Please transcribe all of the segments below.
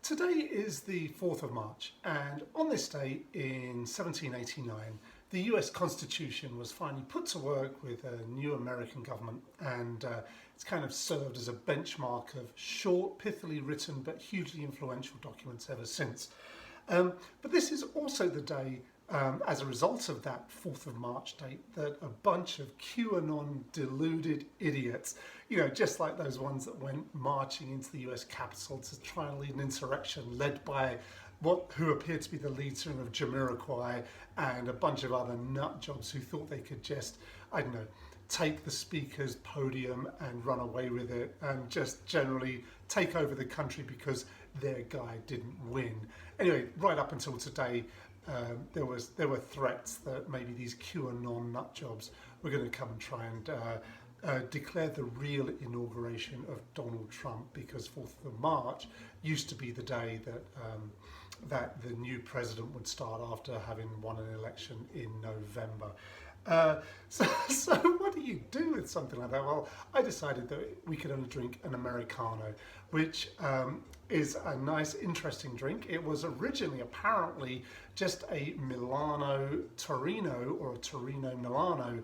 Today is the 4th of March, and on this day in 1789, the US Constitution was finally put to work with a new American government, and it's kind of served as a benchmark of short, pithily written, but hugely influential documents ever since. But this is also the day, as a result of that 4th of March date, that a bunch of QAnon deluded idiots, just like those ones that went marching into the US Capitol to try and lead an insurrection led by who appeared to be the leader of Jamiroquai and a bunch of other nut jobs who thought they could just, take the speaker's podium and run away with it and just generally take over the country because their guy didn't win. Anyway, right up until today, there were threats that maybe these QAnon nut jobs were going to come and try and declare the real inauguration of Donald Trump, because 4th of March used to be the day that the new president would start after having won an election in November. So what do you do with something like that? Well, I decided that we could only drink an Americano, which is a nice, interesting drink. It was originally apparently just a Milano Torino or a Torino Milano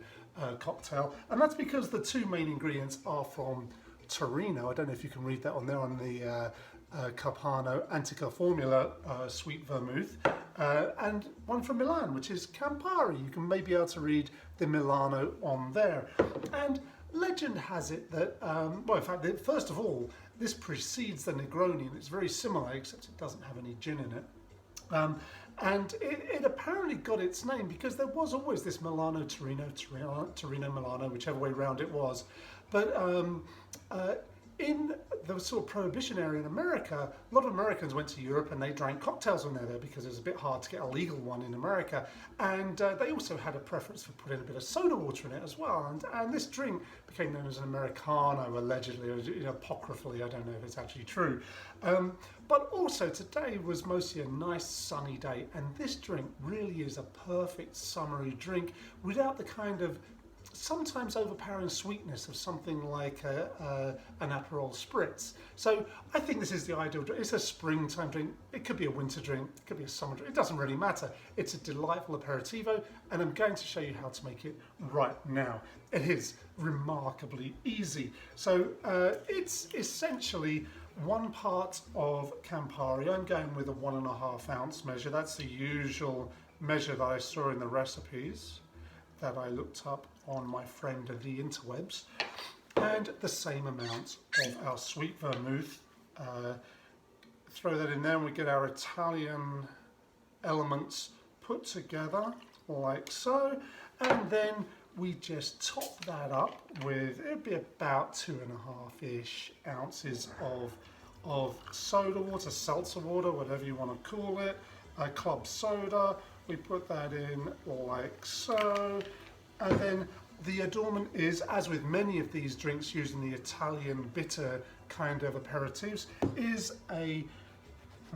cocktail, and that's because the two main ingredients are from Torino. I don't know if you can read that on there on the Carpano Antica Formula sweet vermouth, and one from Milan, which is Campari. You can maybe be able to read the Milano on there. And legend has it that, well, in fact, first of all, this precedes the Negroni, and it's very similar, except it doesn't have any gin in it. And it apparently got its name because there was always this Milano Torino, Torino Milano, whichever way round it was. But in the sort of prohibition area in America, a lot of Americans went to Europe and they drank cocktails when they were there because it was a bit hard to get a legal one in America. And they also had a preference for putting a bit of soda water in it as well. And this drink became known as an Americano, allegedly, or apocryphally. I don't know if it's actually true. But also today was mostly a nice sunny day, and this drink really is a perfect summery drink without the kind of sometimes overpowering sweetness of something like an Aperol Spritz. So I think this is the ideal drink. It's a springtime drink. It could be a winter drink. It could be a summer drink. It doesn't really matter. It's a delightful aperitivo, and I'm going to show you how to make it right now. It is remarkably easy. So it's essentially 1 part of Campari. I'm going with a 1.5 ounce measure. That's the usual measure that I saw in the recipes that I looked up on my friend of the interwebs, and the same amount of our sweet vermouth. Throw that in there and we get our Italian elements put together like so, and then we just top that up with, it'd be about 2.5-ish ounces of soda water, seltzer water, whatever you want to call it, club soda. We put that in like so, and then the adornment is, as with many of these drinks using the Italian bitter kind of aperitifs, is a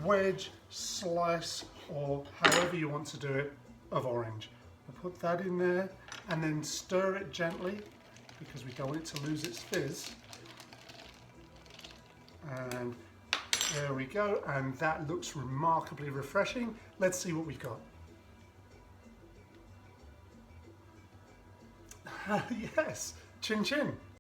wedge, slice, or however you want to do it, of orange. We'll put that in there and then stir it gently because we don't want it to lose its fizz. And there we go, and that looks remarkably refreshing. Let's see what we've got. Yes, chin chin.